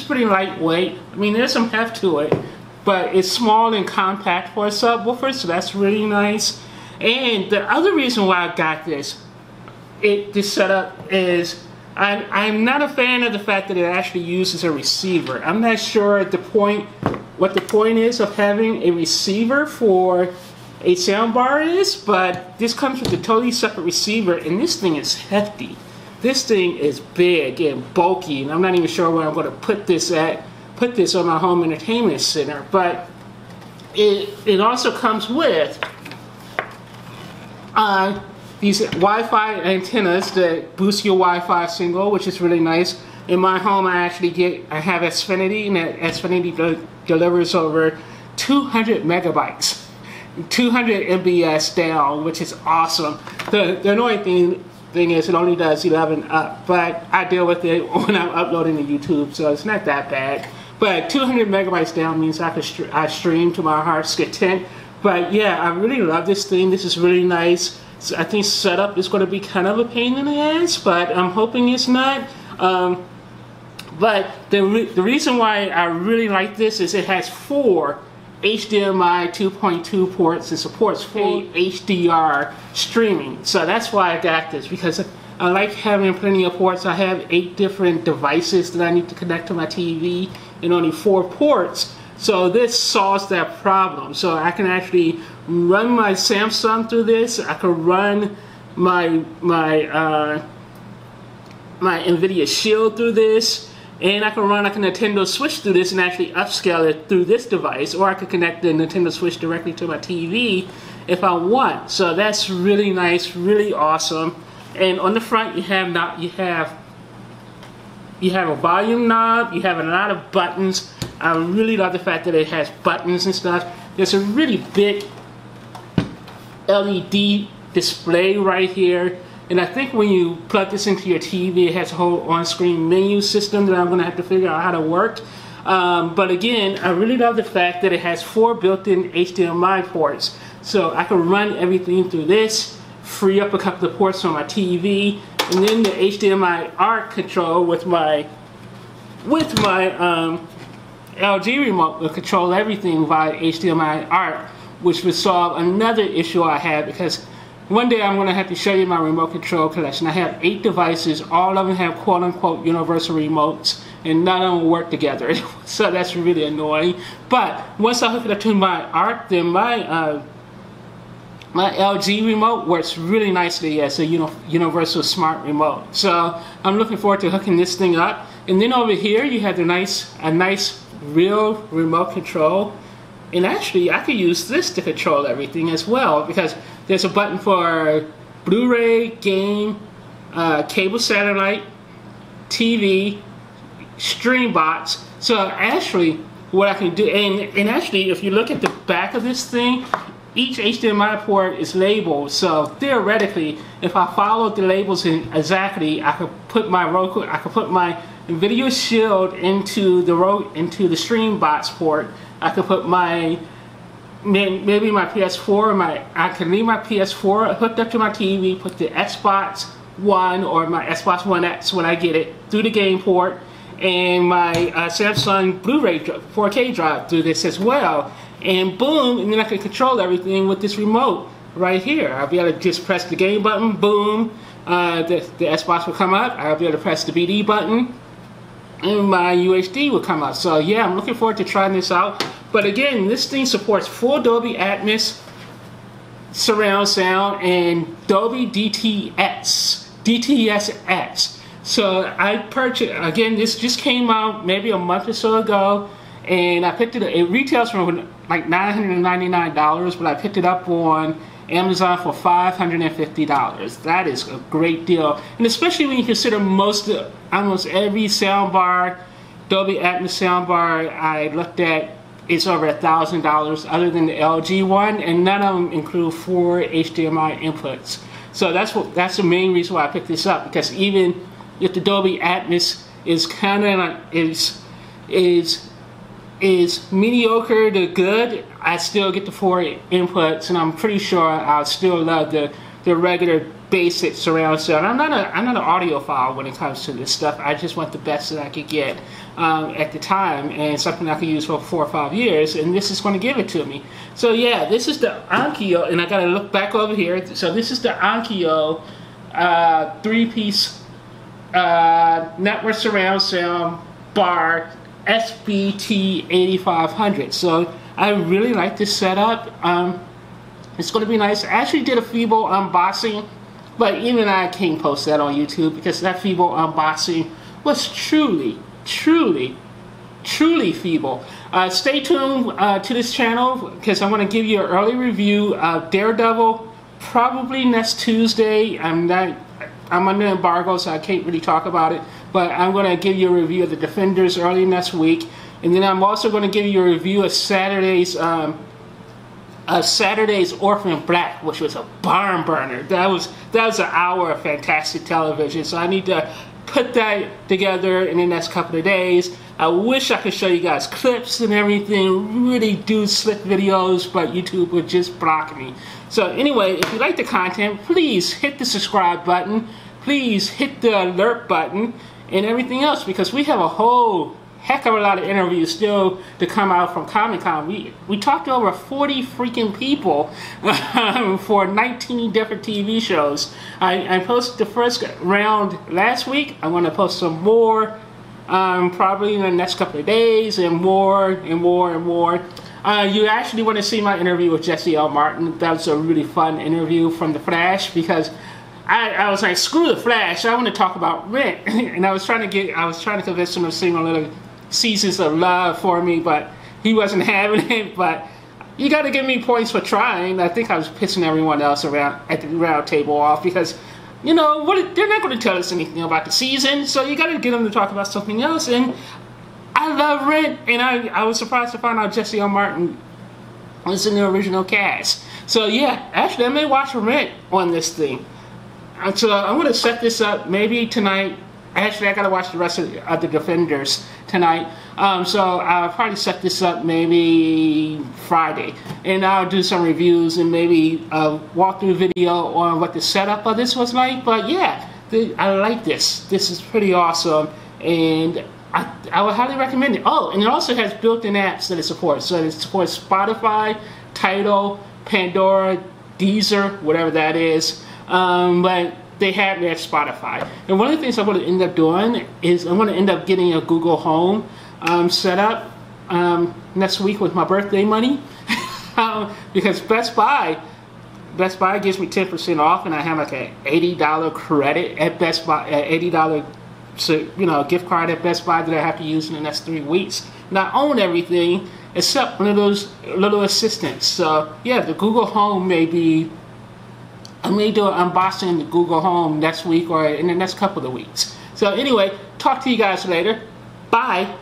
pretty lightweight. I mean, there's some heft to it, but it's small and compact for a subwoofer, so that's really nice. And the other reason why I got this setup is I'm not a fan of the fact that it actually uses a receiver. I'm not sure what the point is of having a receiver for a soundbar is, but this comes with a totally separate receiver, and this thing is hefty. This thing is big and bulky, and I'm not even sure where I'm going to put this on my home entertainment center. But it also comes with these Wi-Fi antennas that boost your Wi-Fi signal, which is really nice. In my home, I have Xfinity, and that Xfinity delivers over 200 megabytes. 200 MBS down, which is awesome. The annoying thing is it only does 11 up, but I deal with it when I'm uploading to YouTube, so it's not that bad. But 200 megabytes down means I stream to my heart's content. But yeah, I really love this thing. This is really nice. So I think setup is going to be kind of a pain in the ass, but I'm hoping it's not. But the reason why I really like this is it has 4 HDMI 2.2 ports. It supports full HDR streaming. So that's why I got this, because I like having plenty of ports. I have 8 different devices that I need to connect to my TV and only 4 ports. So this solves that problem. So I can actually run my Samsung through this. I can run my NVIDIA Shield through this. And I can run like a Nintendo Switch through this and actually upscale it through this device, or I could connect the Nintendo Switch directly to my TV if I want. So that's really nice, really awesome. And on the front, you have a volume knob. You have a lot of buttons. I really love the fact that it has buttons and stuff. There's a really big LED display right here. And I think when you plug this into your TV, it has a whole on-screen menu system that I'm going to have to figure out how to work. But again, I really love the fact that it has 4 built-in HDMI ports. So I can run everything through this, free up a couple of ports on my TV, and then the HDMI ARC control with my LG remote will control everything via HDMI ARC, which would solve another issue I had, because one day I'm going to have to show you my remote control collection. I have 8 devices. All of them have quote-unquote universal remotes, and none of them work together. So that's really annoying. But once I hook it up to my ARC, then my LG remote works really nicely as a universal smart remote. So I'm looking forward to hooking this thing up. And then over here you have a nice real remote control. And actually, I could use this to control everything as well, because there's a button for Blu-ray, game, cable satellite, TV, stream box. So actually, what I can do, and actually, if you look at the back of this thing, each HDMI port is labeled. So theoretically, if I followed the labels exactly, I could put my NVIDIA Shield into the stream box port. I could put maybe my PS4, I can leave my PS4 hooked up to my TV, put the Xbox One or my Xbox One X when I get it through the game port, and my Samsung Blu-ray 4K drive through this as well. And boom, and then I can control everything with this remote right here. I'll be able to just press the game button, boom, the Xbox will come up. I'll be able to press the BD button, and my UHD will come up. So yeah, I'm looking forward to trying this out. But again, this thing supports full Dolby Atmos surround sound and Dolby DTS:X. So I purchased, again, this just came out maybe a month or so ago, and I picked it up. It retails for like $999, but I picked it up on Amazon for $550. That is a great deal, and especially when you consider almost every soundbar, Dolby Atmos soundbar I looked at, is over $1,000 other than the LG one, and none of them include 4 HDMI inputs. So that's the main reason why I picked this up, because even if the Dolby Atmos is kind of is mediocre to good, I still get the 4 inputs, and I'm pretty sure I'll still love the regular basic surround sound. I'm not an audiophile when it comes to this stuff. I just want the best that I could get. at the time, and something I could use for 4 or 5 years, and this is going to give it to me. So yeah, this is the Onkyo, and I got to look back over here. So this is the Onkyo 3-piece network surround sound bar SB-A500. So I really like this setup. It's going to be nice. I actually did a feeble unboxing, but even I can't post that on YouTube because that feeble unboxing was truly feeble. Stay tuned to this channel because I'm going to give you an early review of Daredevil probably next Tuesday. I'm under embargo, so I can't really talk about it, but I'm going to give you a review of the Defenders early next week, and then I'm also going to give you a review of Saturday's Orphan Black, which was a barn burner. That was an hour of fantastic television, so I need to put that together in the next couple of days. I wish I could show you guys clips and everything, really do slick videos, but YouTube would just block me. So anyway, if you like the content, please hit the subscribe button, please hit the alert button, and everything else, because we have a whole heck of a lot of interviews still to come out from Comic-Con. We talked to over 40 freaking people for 19 different TV shows. I posted the first round last week. I'm going to post some more probably in the next couple of days, and more and more and more. You actually want to see my interview with Jesse L. Martin. That was a really fun interview from The Flash, because I was like, screw The Flash, I want to talk about Rent. And I was trying to convince him to sing a little Seasons of Love for me, but he wasn't having it. But you got to give me points for trying. I think I was pissing everyone else around at the round table off, because you know what, they're not going to tell us anything about the season, so you got to get them to talk about something else. And I love Rent, and I was surprised to find out Jesse L. Martin was in the original cast. So yeah, actually I may watch Rent on this thing. So I'm going to set this up maybe tonight. Actually, I got to watch the rest of the Defenders tonight. So I'll probably set this up maybe Friday. And I'll do some reviews and maybe a walkthrough video on what the setup of this was like. But yeah, I like this. This is pretty awesome. And I would highly recommend it. Oh, and it also has built-in apps that it supports. So it supports Spotify, Tidal, Pandora, Deezer, whatever that is. But they have their Spotify. And one of the things I'm going to end up doing is I'm going to end up getting a Google Home set up next week with my birthday money. Because Best Buy gives me 10% off, and I have like an $80 credit at Best Buy, $80 gift card at Best Buy that I have to use in the next 3 weeks. And I own everything except one of those little assistants. So yeah, the Google Home may be, I may do an unboxing in the Google Home next week or in the next couple of weeks. So anyway, talk to you guys later. Bye.